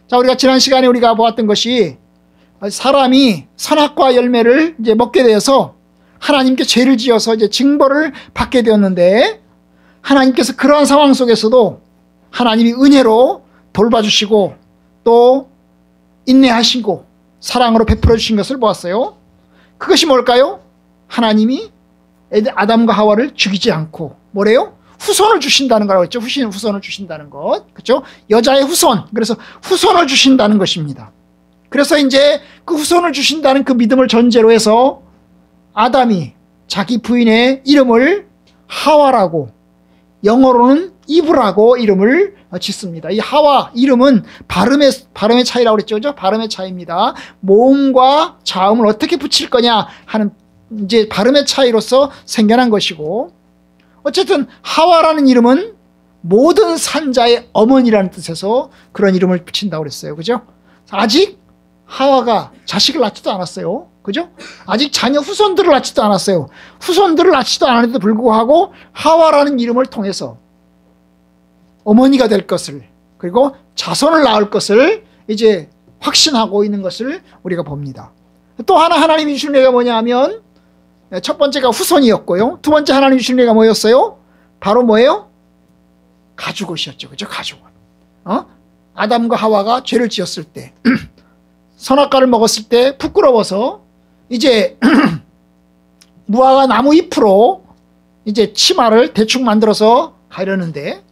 자, 우리가 지난 시간에 우리가 보았던 것이 사람이 선악과 열매를 이제 먹게 되어서 하나님께 죄를 지어서 이제 징벌을 받게 되었는데, 하나님께서 그러한 상황 속에서도 하나님이 은혜로 돌봐주시고 또 인내하시고 사랑으로 베풀어 주신 것을 보았어요. 그것이 뭘까요? 하나님이 아담과 하와를 죽이지 않고 뭐래요? 후손을 주신다는 거라고 했죠. 후손을 주신다는 것. 그렇죠? 여자의 후손. 그래서 후손을 주신다는 것입니다. 그래서 이제 그 후손을 주신다는 그 믿음을 전제로 해서 아담이 자기 부인의 이름을 하와라고, 영어로는 이브라고 이름을 짓습니다. 이 하와 이름은 발음의 차이라고 그랬죠. 그죠? 발음의 차이입니다. 모음과 자음을 어떻게 붙일 거냐 하는 이제 발음의 차이로서 생겨난 것이고, 어쨌든 하와라는 이름은 모든 산자의 어머니라는 뜻에서 그런 이름을 붙인다고 그랬어요. 그죠? 아직 하와가 자식을 낳지도 않았어요. 그죠? 아직 자녀 후손들을 낳지도 않았어요. 후손들을 낳지도 않았는데도 불구하고 하와라는 이름을 통해서 어머니가 될 것을, 그리고 자손을 낳을 것을 이제 확신하고 있는 것을 우리가 봅니다. 또 하나 하나님이 주신 예가 뭐냐 하면, 첫 번째가 후손이었고요. 두 번째 하나님이 주신 예가 뭐였어요? 바로 뭐예요? 가죽옷이었죠. 그죠? 가죽옷. 아담과 하와가 죄를 지었을 때 선악과를 먹었을 때 부끄러워서 이제 무화과 나무 잎으로 이제 치마를 대충 만들어서 가려는데,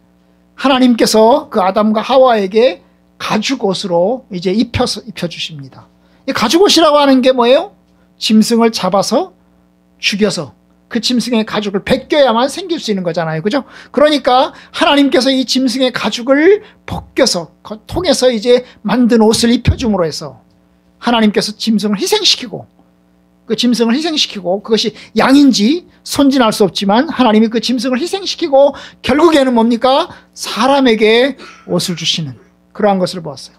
하나님께서 그 아담과 하와에게 가죽옷으로 이제 입혀주십니다. 이 가죽옷이라고 하는 게 뭐예요? 짐승을 잡아서 죽여서 그 짐승의 가죽을 벗겨야만 생길 수 있는 거잖아요. 그죠? 그러니까 하나님께서 이 짐승의 가죽을 벗겨서 통해서 이제 만든 옷을 입혀줌으로 해서 하나님께서 짐승을 희생시키고, 그 짐승을 희생시키고, 그것이 양인지 손진 알 수 없지만 하나님이 그 짐승을 희생시키고 결국에는 뭡니까? 사람에게 옷을 주시는 그러한 것을 보았어요.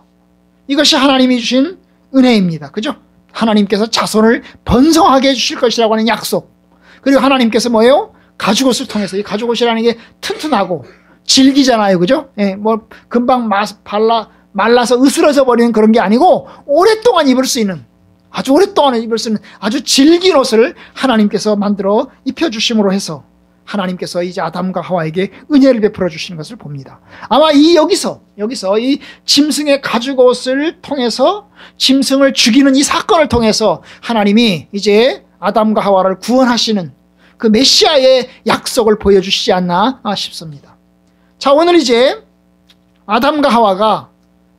이것이 하나님이 주신 은혜입니다. 그죠? 하나님께서 자손을 번성하게 해주실 것이라고 하는 약속. 그리고 하나님께서 뭐예요? 가죽옷을 통해서, 이 가죽옷이라는 게 튼튼하고 질기잖아요. 그죠? 예, 뭐 금방 말라서 으스러져 버리는 그런 게 아니고 오랫동안 입을 수 있는, 아주 오랫동안 입을 수 있는 아주 질긴 옷을 하나님께서 만들어 입혀주심으로 해서 하나님께서 이제 아담과 하와에게 은혜를 베풀어 주시는 것을 봅니다. 아마 여기서 이 짐승의 가죽옷을 통해서 짐승을 죽이는 이 사건을 통해서 하나님이 이제 아담과 하와를 구원하시는 그 메시아의 약속을 보여주시지 않나 싶습니다. 자, 오늘 이제 아담과 하와가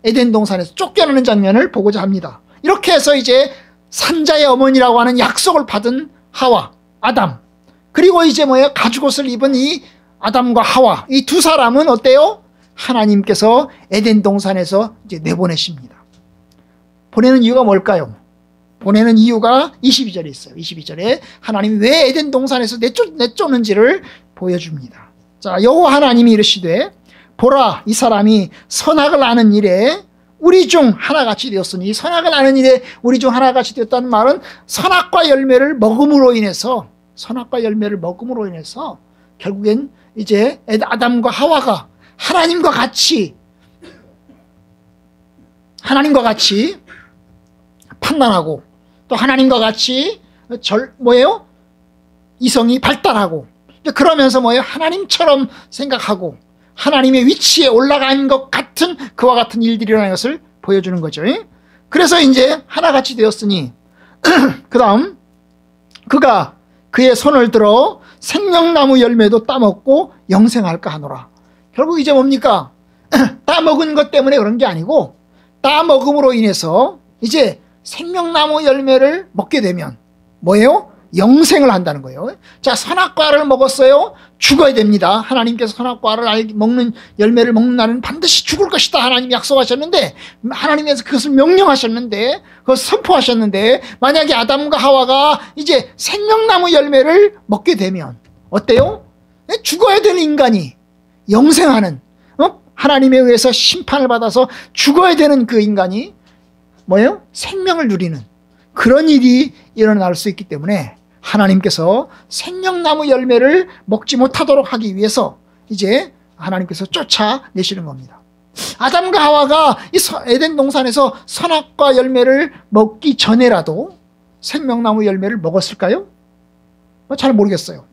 에덴 동산에서 쫓겨나는 장면을 보고자 합니다. 이렇게 해서 이제 산자의 어머니라고 하는 약속을 받은 하와, 아담, 그리고 이제 뭐예요? 가죽옷을 입은 이 아담과 하와, 이 두 사람은 어때요? 하나님께서 에덴 동산에서 이제 내보내십니다. 보내는 이유가 뭘까요? 보내는 이유가 22절에 있어요. 22절에 하나님이 왜 에덴 동산에서 내쫓는지를 보여줍니다. 자, 여호와 하나님이 이르시되 보라, 이 사람이 선악을 아는 일에 우리 중 하나같이 되었으니, 선악을 아는 일에 우리 중 하나같이 되었다는 말은 선악과 열매를 먹음으로 인해서 결국엔 이제 아담과 하와가 하나님과 같이 판단하고 또 하나님과 같이 뭐예요? 이성이 발달하고, 그러면서 뭐예요? 하나님처럼 생각하고 하나님의 위치에 올라간 것 같은 그와 같은 일들이라는 것을 보여주는 거죠. 그래서 이제 하나같이 되었으니 그 다음 그가 그의 손을 들어 생명나무 열매도 따먹고 영생할까 하노라. 결국 이제 뭡니까? 따먹은 것 때문에 그런 게 아니고 따먹음으로 인해서 이제 생명나무 열매를 먹게 되면 뭐예요? 영생을 한다는 거예요. 자, 선악과를 먹었어요? 죽어야 됩니다. 하나님께서 선악과를 먹는 열매를 먹는 날은 반드시 죽을 것이다. 하나님이 약속하셨는데, 하나님께서 그것을 명령하셨는데, 그것을 선포하셨는데, 만약에 아담과 하와가 이제 생명나무 열매를 먹게 되면 어때요? 죽어야 되는 인간이 영생하는, 하나님에 의해서 심판을 받아서 죽어야 되는 그 인간이 뭐예요? 생명을 누리는 그런 일이 일어날 수 있기 때문에 하나님께서 생명나무 열매를 먹지 못하도록 하기 위해서 이제 하나님께서 쫓아내시는 겁니다. 아담과 하와가 이 에덴 동산에서 선악과 열매를 먹기 전에라도 생명나무 열매를 먹었을까요? 잘 모르겠어요.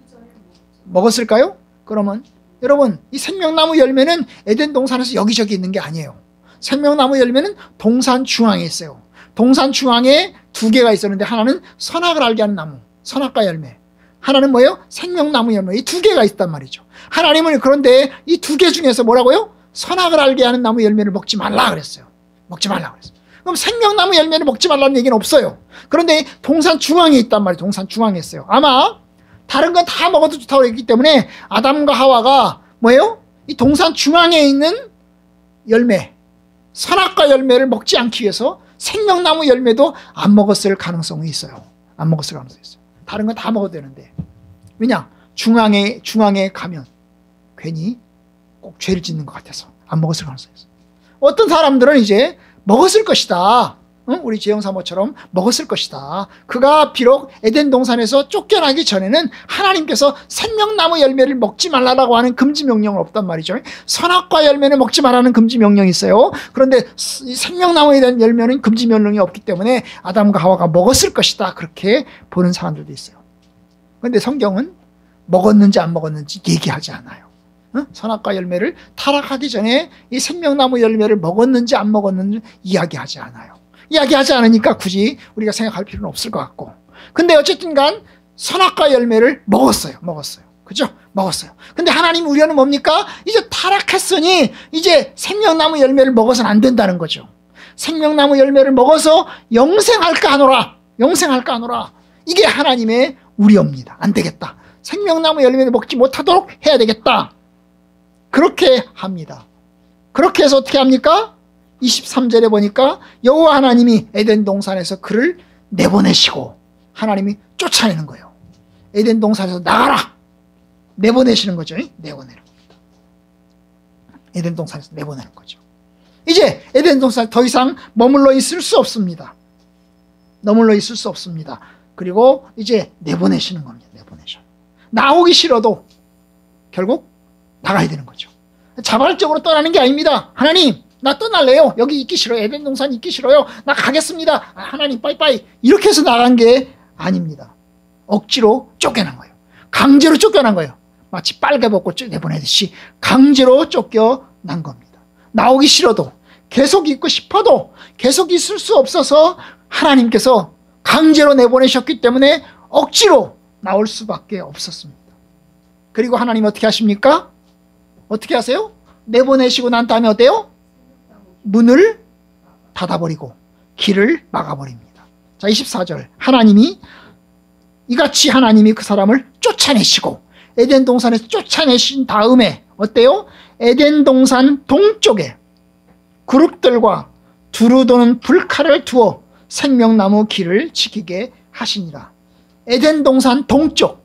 먹었을까요? 그러면 여러분, 이 생명나무 열매는 에덴 동산에서 여기저기 있는 게 아니에요. 생명나무 열매는 동산 중앙에 있어요. 동산 중앙에 두 개가 있었는데 하나는 선악을 알게 하는 나무, 선악과 열매. 하나는 뭐예요? 생명나무 열매. 이 두 개가 있단 말이죠. 하나님은 그런데 이 두 개 중에서 뭐라고요? 선악을 알게 하는 나무 열매를 먹지 말라 그랬어요. 먹지 말라 그랬어요. 그럼 생명나무 열매를 먹지 말라는 얘기는 없어요. 그런데 동산 중앙에 있단 말이에요. 동산 중앙에 있어요. 아마 다른 건 다 먹어도 좋다고 했기 때문에 아담과 하와가 뭐예요? 이 동산 중앙에 있는 열매, 선악과 열매를 먹지 않기 위해서 생명나무 열매도 안 먹었을 가능성이 있어요. 안 먹었을 가능성이 있어요. 다른 건 다 먹어도 되는데. 왜냐? 중앙에 가면 괜히 꼭 죄를 짓는 것 같아서 안 먹었을 가능성이 있어요. 어떤 사람들은 이제 먹었을 것이다. 응? 우리 재영사모처럼 먹었을 것이다. 그가 비록 에덴 동산에서 쫓겨나기 전에는 하나님께서 생명나무 열매를 먹지 말라고 하는 금지 명령은 없단 말이죠. 선악과 열매는 먹지 말라는 금지 명령이 있어요. 그런데 생명나무에 대한 열매는 금지 명령이 없기 때문에 아담과 하와가 먹었을 것이다. 그렇게 보는 사람들도 있어요. 그런데 성경은 먹었는지 안 먹었는지 얘기하지 않아요. 응? 선악과 열매를 타락하기 전에 이 생명나무 열매를 먹었는지 안 먹었는지 이야기하지 않아요. 이야기하지 않으니까 굳이 우리가 생각할 필요는 없을 것 같고. 근데 어쨌든 간 선악과 열매를 먹었어요. 그죠? 먹었어요. 근데 하나님 우려는 뭡니까? 이제 타락했으니 이제 생명나무 열매를 먹어서는 안 된다는 거죠. 생명나무 열매를 먹어서 영생할까 하노라. 이게 하나님의 우려입니다. 안 되겠다. 생명나무 열매를 먹지 못하도록 해야 되겠다. 그렇게 합니다. 그렇게 해서 어떻게 합니까? 23절에 보니까 여호와 하나님이 에덴 동산에서 그를 내보내시고 하나님이 쫓아내는 거예요. 에덴 동산에서 나가라! 내보내시는 거죠. 내보내는 겁니다. 에덴 동산에서 내보내는 거죠. 이제 에덴 동산에 더 이상 머물러 있을 수 없습니다. 그리고 이제 내보내시는 겁니다. 나오기 싫어도 결국 나가야 되는 거죠. 자발적으로 떠나는 게 아닙니다. 하나님, 나 떠날래요. 여기 있기 싫어요. 에덴 동산 있기 싫어요. 나 가겠습니다. 하나님 빠이빠이. 이렇게 해서 나간 게 아닙니다. 억지로 쫓겨난 거예요. 강제로 쫓겨난 거예요. 마치 빨개벗고 내보내듯이 강제로 쫓겨난 겁니다. 나오기 싫어도, 계속 있고 싶어도 계속 있을 수 없어서 하나님께서 강제로 내보내셨기 때문에 억지로 나올 수밖에 없었습니다. 그리고 하나님 어떻게 하십니까? 어떻게 하세요? 내보내시고 난 다음에 어때요? 문을 닫아버리고 길을 막아버립니다. 자, 24절. 이같이 하나님이 그 사람을 쫓아내시고 에덴 동산에서 쫓아내신 다음에 어때요? 에덴 동산 동쪽에 그룹들과 두루 도는 불칼을 두어 생명나무 길을 지키게 하시니라. 에덴 동산 동쪽.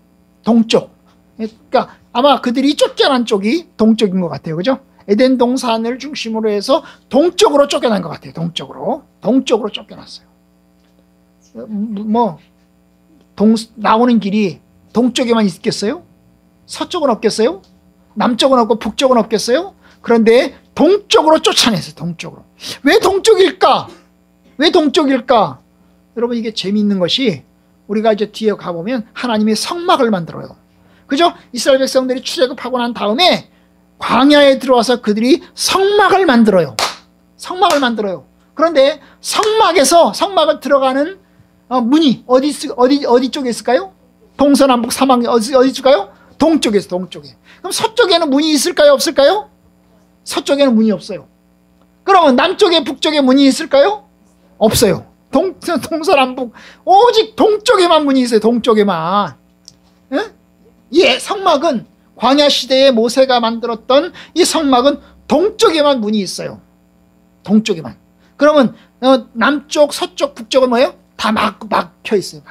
그러니까 아마 그들이 쫓겨난 쪽이 동쪽인 것 같아요. 그죠? 에덴 동산을 중심으로 해서 동쪽으로 쫓겨난 것 같아요. 동쪽으로 쫓겨났어요. 나오는 길이 동쪽에만 있겠어요? 서쪽은 없겠어요? 남쪽은 없고 북쪽은 없겠어요? 그런데 동쪽으로 쫓아냈어요. 동쪽으로. 왜 동쪽일까? 여러분, 이게 재미있는 것이 우리가 이제 뒤에 가보면 하나님이 성막을 만들어요. 그죠? 이스라엘 백성들이 출애굽하고 난 다음에 광야에 들어와서 그들이 성막을 만들어요. 그런데 성막을 들어가는 문이 어디 쪽에 있을까요? 동서남북 사방에 어디 있을까요? 동쪽에. 그럼 서쪽에는 문이 있을까요? 없을까요? 서쪽에는 문이 없어요. 그러면 남쪽에 북쪽에 문이 있을까요? 없어요. 동서남북 오직 동쪽에만 문이 있어요. 동쪽에만. 이 성막은 광야 시대에 모세가 만들었던 이 성막은 동쪽에만 문이 있어요. 동쪽에만. 그러면 남쪽, 서쪽, 북쪽은 뭐예요? 다 막혀 있어요.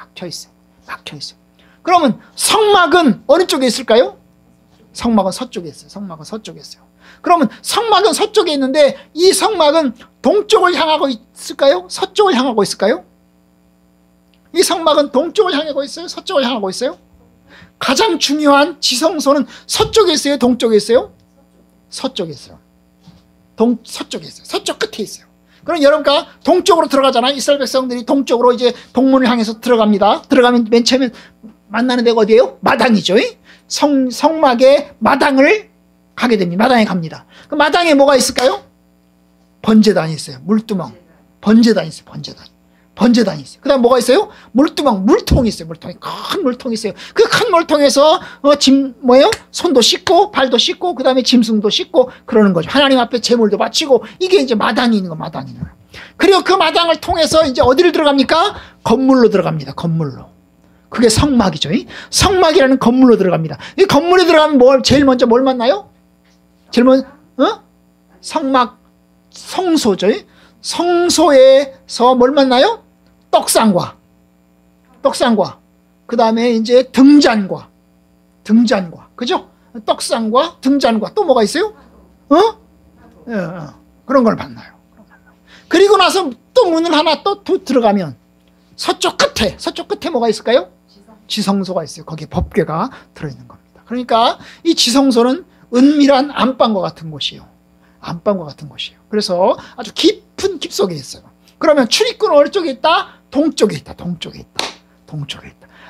그러면 성막은 어느 쪽에 있을까요? 성막은 서쪽에 있어요. 그러면 성막은 서쪽에 있는데 이 성막은 동쪽을 향하고 있을까요? 서쪽을 향하고 있을까요? 이 성막은 동쪽을 향하고 있어요? 서쪽을 향하고 있어요? 가장 중요한 지성소는 서쪽에 있어요? 동쪽에 있어요? 서쪽에 있어요. 서쪽에 있어요. 서쪽 끝에 있어요. 그럼 여러분과 동쪽으로 들어가잖아요. 이스라엘 백성들이 동쪽으로 이제 동문을 향해서 들어갑니다. 들어가면 맨 처음에 만나는 데가 어디예요? 마당이죠. 성막의 마당을 가게 됩니다. 마당에 갑니다. 그 마당에 뭐가 있을까요? 번제단이 있어요. 물두멍. 번제단이 있어요. 번제단이 있어요. 그 다음 뭐가 있어요? 물두멍, 물통이 있어요. 큰 물통이 있어요. 그 큰 물통에서 손도 씻고 발도 씻고 그 다음에 짐승도 씻고 그러는 거죠. 하나님 앞에 제물도 바치고 이게 이제 마당이 있는 거, 마당이 있는 거. 그리고 그 마당을 통해서 이제 어디를 들어갑니까? 건물로 들어갑니다. 건물로. 그게 성막이죠. 성막이라는 건물로 들어갑니다. 이 건물에 들어가면 제일 먼저 뭘 만나요? 제일 먼저 성막, 성소죠. 성소에서 뭘 만나요? 떡상과 그 다음에 이제 등잔과 그죠? 떡상과 등잔과 또 뭐가 있어요? 그런 걸 만나요. 그리고 나서 또 문을 하나 또 들어가면 서쪽 끝에 뭐가 있을까요? 지성소가 있어요. 거기에 법궤가 들어있는 겁니다. 그러니까 이 지성소는 은밀한 안방과 같은 곳이에요. 그래서 아주 깊은 깊숙이 있어요. 그러면 출입구는 어느 쪽에 있다? 동쪽에 있다.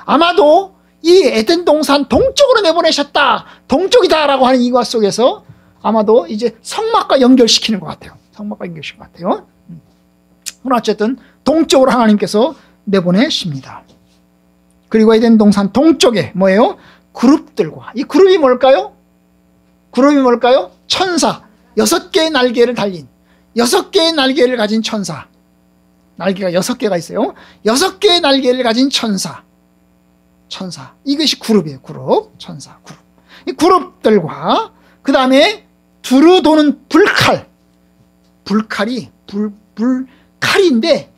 아마도 이 에덴 동산 동쪽으로 내보내셨다. 동쪽이다라고 하는 이과 속에서 아마도 이제 성막과 연결시키는 것 같아요. 그러나 어쨌든 동쪽으로 하나님께서 내보내십니다. 그리고 에덴 동산 동쪽에 뭐예요? 그룹들과, 이 그룹이 뭘까요? 천사. 6개의 날개를 달린 6개의 날개를 가진 천사. 날개가 6개가 있어요. 6개의 날개를 가진 천사. 이것이 그룹이에요. 천사 그룹. 이 그룹들과 그 다음에 두루 도는 불칼이 칼인데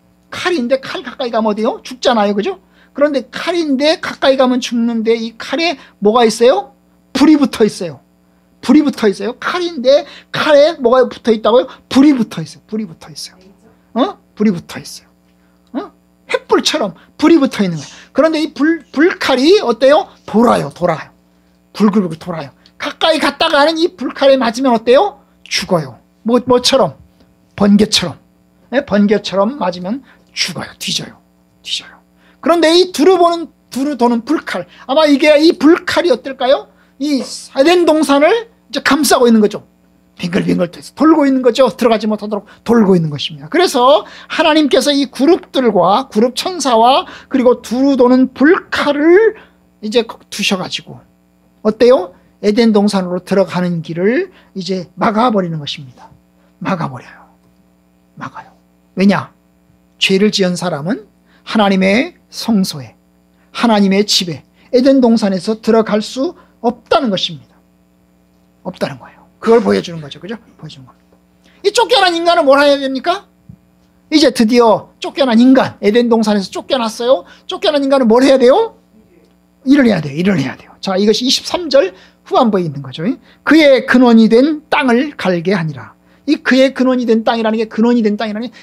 칼 가까이 가면 어디요? 죽잖아요. 그죠? 그런데 칼인데 가까이 가면 죽는데 이 칼에 뭐가 있어요? 불이 붙어 있어요. 칼인데 칼에 뭐가 붙어 있다고요? 불이 붙어 있어요. 횃불처럼 불이 붙어 있는 거예요. 그런데 이 불칼이 어때요? 돌아요. 불글불글 돌아요. 가까이 갔다가는 이 불칼에 맞으면 어때요? 죽어요. 뭐처럼? 번개처럼 맞으면 죽어요. 뒤져요. 그런데 이 두루 도는 불칼, 아마 이 불칼이 어떨까요? 이 에덴 동산을 이제 감싸고 있는 거죠. 빙글빙글 돌고 있는 거죠. 들어가지 못하도록 돌고 있는 것입니다. 그래서 하나님께서 이 그룹들과 그룹 천사와 그리고 두루 도는 불칼을 이제 두셔가지고 어때요? 에덴 동산으로 들어가는 길을 이제 막아버리는 것입니다. 막아요. 왜냐? 죄를 지은 사람은 하나님의 성소에, 하나님의 집에, 에덴 동산에서 들어갈 수 없다는 것입니다. 없다는 거예요. 그걸 보여주는 거죠. 그죠? 보여주는 겁니다. 이 쫓겨난 인간은 뭘 해야 됩니까? 이제 드디어 쫓겨난 인간, 에덴 동산에서 쫓겨났어요. 쫓겨난 인간은 뭘 해야 돼요? 일을 해야 돼요. 자, 이것이 23절 후반부에 있는 거죠. 그의 근원이 된 땅을 갈게 하니라. 이 그의 근원이 된 땅이라는 게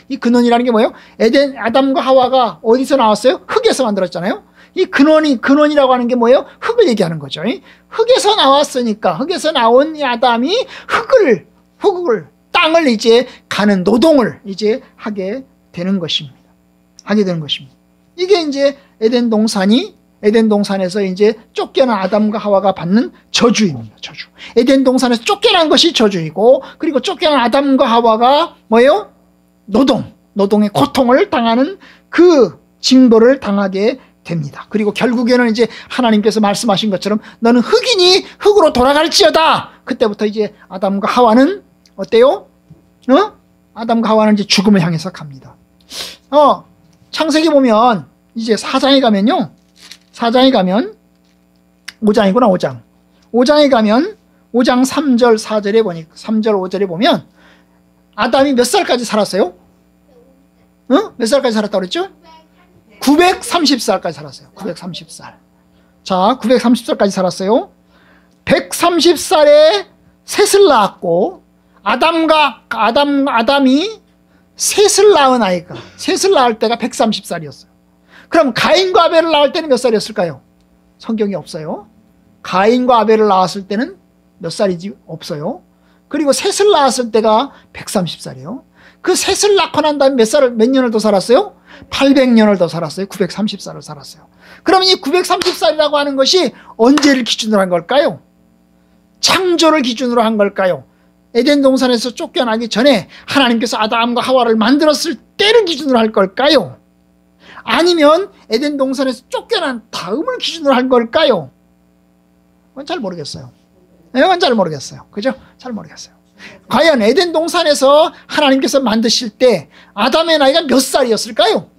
이 근원이라는 게 뭐예요? 아담과 하와가 어디서 나왔어요? 흙에서 만들었잖아요. 이 근원이라고 하는 게 뭐예요? 흙을 얘기하는 거죠. 흙에서 나왔으니까, 흙에서 나온 이 아담이 땅을 이제 가는 노동을 이제 하게 되는 것입니다. 이게 이제 에덴 동산에서 이제 쫓겨난 아담과 하와가 받는 저주입니다. 저주. 에덴 동산에서 쫓겨난 것이 저주이고, 그리고 쫓겨난 아담과 하와가 뭐예요? 노동의 고통을 당하는 그 징벌을 당하게 됩니다. 그리고 결국에는 이제 하나님께서 말씀하신 것처럼 너는 흙이니 흙으로 돌아갈지어다. 그때부터 이제 아담과 하와는 어때요? 아담과 하와는 이제 죽음을 향해서 갑니다. 창세기 보면 이제 4장에 가면 5장이구나. 5장에 가면 5장 3절 4절에 보니까 3절 5절에 보면 아담이 몇 살까지 살았어요? 몇 살까지 살았다고 그랬죠? 930살까지 살았어요. 930살. 자, 930살까지 살았어요. 130살에 셋을 낳았고, 아담이 셋을 낳을 때가 130살이었어요. 그럼 가인과 아벨을 낳을 때는 몇 살이었을까요? 성경이 없어요. 가인과 아벨을 낳았을 때는 몇 살이지? 없어요. 그리고 셋을 낳았을 때가 130살이에요. 그 셋을 낳고 난 다음에 몇 년을 더 살았어요? 800년을 더 살았어요. 930살을 살았어요. 그러면 이 930살이라고 하는 것이 언제를 기준으로 한 걸까요? 창조를 기준으로 한 걸까요? 에덴 동산에서 쫓겨나기 전에 하나님께서 아담과 하와를 만들었을 때를 기준으로 할 걸까요? 아니면 에덴 동산에서 쫓겨난 다음을 기준으로 한 걸까요? 그건 잘 모르겠어요. 이건 잘 모르겠어요. 그죠? 잘 모르겠어요. 과연 에덴 동산에서 하나님께서 만드실 때 아담의 나이가 몇 살이었을까요?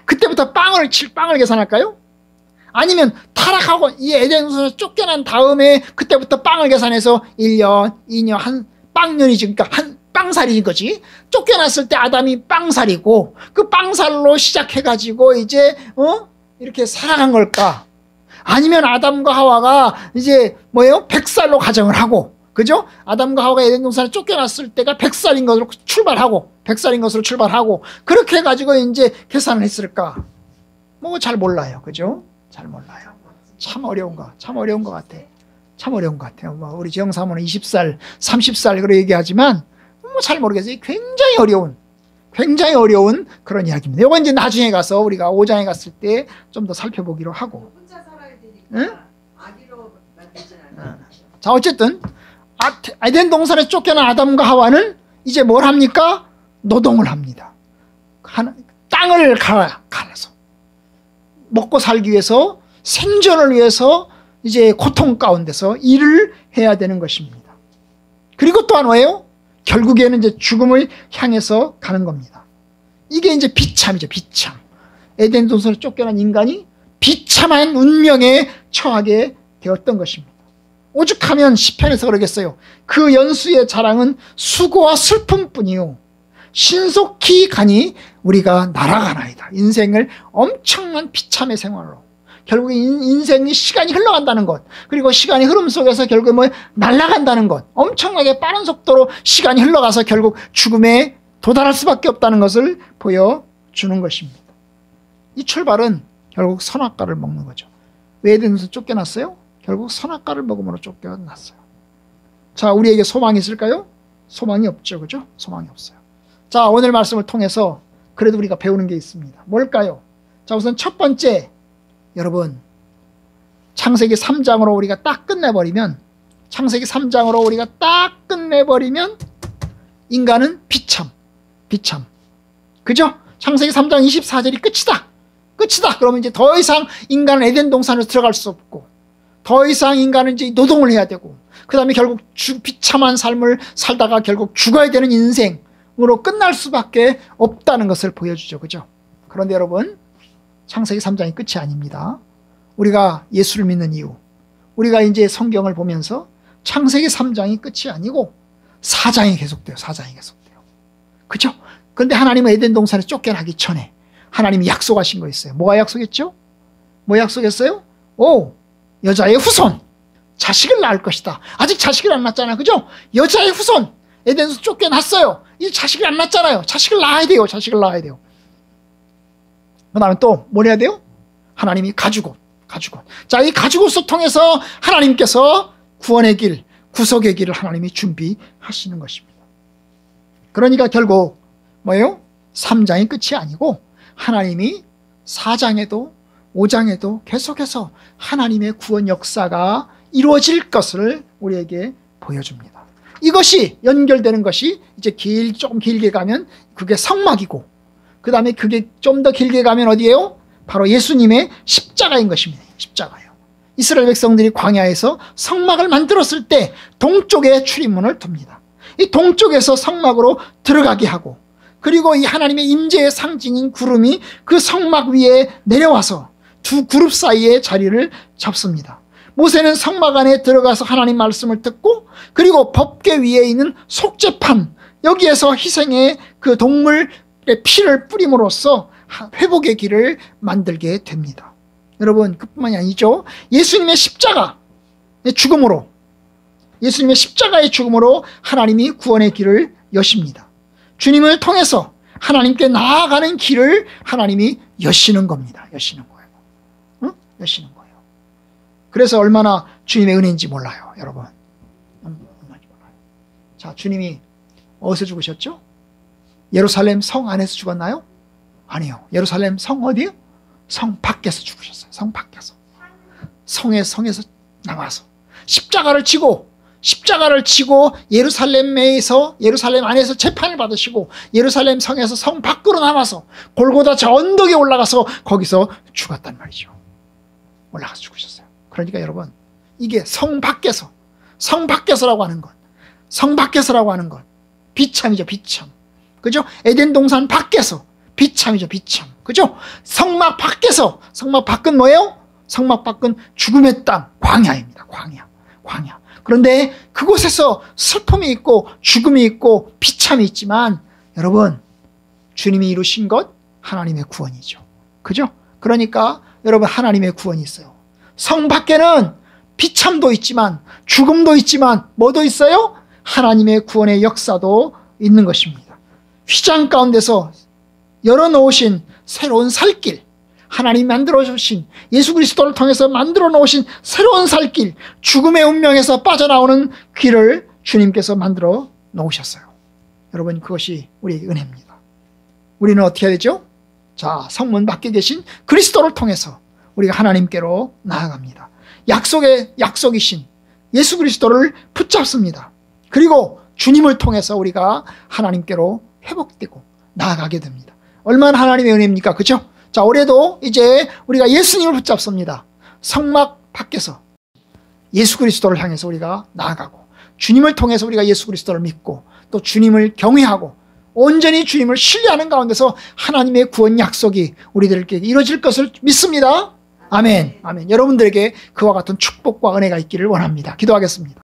그때부터 빵을 계산할까요? 아니면 타락하고 이 에덴 동산에서 쫓겨난 다음에 그때부터 빵을 계산해서 1년, 2년, 한 빵년이지. 그러니까 한 빵살인 거지. 쫓겨났을 때 아담이 빵살이고 그 빵살로 시작해가지고 이제 이렇게 살아간 걸까? 아니면 아담과 하와가 이제 100살로 가정을 하고, 그죠? 아담과 하와가 에덴 동산에 쫓겨났을 때가 100살인 것으로 출발하고 그렇게 해가지고 이제 계산을 했을까? 잘 몰라요. 그죠? 잘 몰라요. 참 어려운 것 같아. 참 어려운 것 같아요. 우리 지영사모는 20살, 30살 그렇게 얘기하지만 잘 모르겠어요. 굉장히 어려운 그런 이야기입니다. 이건 이제 나중에 가서 우리가 5장에 갔을 때 좀 더 살펴보기로 하고. 혼자 살아야 되니까 응? 아기로 만들진 않아요. 자, 어쨌든 에덴 동산에 쫓겨난 아담과 하와는 이제 뭘 합니까? 노동을 합니다. 땅을 갈아서 먹고 살기 위해서, 생존을 위해서 이제 고통 가운데서 일을 해야 되는 것입니다. 그리고 또한 뭐예요? 결국에는 이제 죽음을 향해서 가는 겁니다. 이게 이제 비참이죠. 비참. 에덴 동산에서 쫓겨난 인간이 비참한 운명에 처하게 되었던 것입니다. 오죽하면 시편에서 그러겠어요. 그 연수의 자랑은 수고와 슬픔뿐이요 신속히 가니 우리가 날아가나이다. 인생을 엄청난 비참의 생활로, 결국 인생이 시간이 흘러간다는 것, 그리고 시간이 흐름 속에서 결국 날아간다는 것, 엄청나게 빠른 속도로 시간이 흘러가서 결국 죽음에 도달할 수밖에 없다는 것을 보여주는 것입니다. 이 출발은 결국 선악과를 먹는 거죠. 왜 에덴에서 쫓겨났어요? 결국 선악과를 먹음으로 쫓겨났어요. 자, 우리에게 소망이 있을까요? 소망이 없죠. 그죠? 소망이 없어요. 자, 오늘 말씀을 통해서 그래도 우리가 배우는 게 있습니다. 뭘까요? 자, 우선 첫 번째, 여러분, 창세기 3장으로 우리가 딱 끝내버리면 인간은 비참. 그죠? 창세기 3장 24절이 끝이다. 그러면 이제 더 이상 인간은 에덴 동산으로 들어갈 수 없고, 더 이상 인간은 이제 노동을 해야 되고, 그 다음에 결국 비참한 삶을 살다가 결국 죽어야 되는 인생으로 끝날 수밖에 없다는 것을 보여주죠. 그죠? 그런데 여러분, 창세기 3장이 끝이 아닙니다. 우리가 예수를 믿는 이유, 우리가 이제 성경을 보면서 창세기 3장이 끝이 아니고 4장이 계속돼요. 4장이 계속돼요. 그죠? 그런데 하나님은 에덴 동산에 쫓겨나기 전에 하나님이 약속하신 거 있어요. 뭐가 약속했죠? 뭐 약속했어요? 여자의 후손, 자식을 낳을 것이다. 아직 자식을 안 낳았잖아요. 그죠? 여자의 후손, 에덴에서 쫓겨났어요. 이 자식을 안 낳았잖아요. 자식을 낳아야 돼요. 그 다음에 또 뭘 해야 돼요? 하나님이 가죽옷. 자, 이 가죽옷을 통해서 하나님께서 구원의 길, 구속의 길을 하나님이 준비하시는 것입니다. 그러니까 결국 뭐예요? 3장이 끝이 아니고 하나님이 4장에도 5장에도 계속해서 하나님의 구원 역사가 이루어질 것을 우리에게 보여줍니다. 이것이 연결되는 것이 이제 조금 길게 가면 그게 성막이고, 그 다음에 그게 좀 더 길게 가면 어디예요? 바로 예수님의 십자가인 것입니다. 십자가예요. 이스라엘 백성들이 광야에서 성막을 만들었을 때 동쪽에 출입문을 둡니다. 이 동쪽에서 성막으로 들어가게 하고, 그리고 이 하나님의 임재의 상징인 구름이 그 성막 위에 내려와서 두 그룹 사이에 자리를 잡습니다. 모세는 성막 안에 들어가서 하나님 말씀을 듣고, 그리고 법궤 위에 있는 속죄판, 여기에서 희생의 그 동물의 피를 뿌림으로써 회복의 길을 만들게 됩니다. 여러분, 그뿐만이 아니죠. 예수님의 십자가의 죽음으로 하나님이 구원의 길을 여십니다. 주님을 통해서 하나님께 나아가는 길을 하나님이 여시는 겁니다. 여시는 거예요. 그래서 얼마나 주님의 은혜인지 몰라요, 여러분. 자, 주님이 어디서 죽으셨죠? 예루살렘 성 안에서 죽었나요? 아니요. 예루살렘 성 어디요? 성 밖에서 죽으셨어요. 성 밖에서. 성에서 나와서 십자가를 지고 예루살렘 안에서 재판을 받으시고 예루살렘 성에서 성 밖으로 나와서 골고다 저 언덕에 올라가서 거기서 죽었단 말이죠. 올라가서 죽으셨어요. 그러니까 여러분, 이게 성 밖에서라고 하는 것 비참이죠. 비참. 그죠? 에덴 동산 밖에서 비참이죠. 비참. 그죠? 성막 밖은 뭐예요? 성막 밖은 죽음의 땅, 광야입니다. 광야. 그런데 그곳에서 슬픔이 있고 죽음이 있고 비참이 있지만 여러분, 주님이 이루신 것 하나님의 구원이죠. 그죠? 그러니까 여러분, 하나님의 구원이 있어요. 성 밖에는 비참도 있지만 죽음도 있지만 뭐도 있어요? 하나님의 구원의 역사도 있는 것입니다. 휘장 가운데서 열어놓으신 새로운 살길, 하나님이 만들어주신 예수 그리스도를 통해서 만들어 놓으신 새로운 살길, 죽음의 운명에서 빠져나오는 길을 주님께서 만들어 놓으셨어요. 여러분, 그것이 우리의 은혜입니다. 우리는 어떻게 해야 되죠? 자, 성문 밖에 계신 그리스도를 통해서 우리가 하나님께로 나아갑니다. 약속이신 예수 그리스도를 붙잡습니다. 그리고 주님을 통해서 우리가 하나님께로 회복되고 나아가게 됩니다. 얼마나 하나님의 은혜입니까? 그죠? 자, 올해도 이제 우리가 예수님을 붙잡습니다. 성막 밖에서 예수 그리스도를 향해서 우리가 나아가고 주님을 통해서 우리가 예수 그리스도를 믿고 또 주님을 경외하고 온전히 주님을 신뢰하는 가운데서 하나님의 구원 약속이 우리들에게 이루어질 것을 믿습니다. 아멘. 아멘. 여러분들에게 그와 같은 축복과 은혜가 있기를 원합니다. 기도하겠습니다.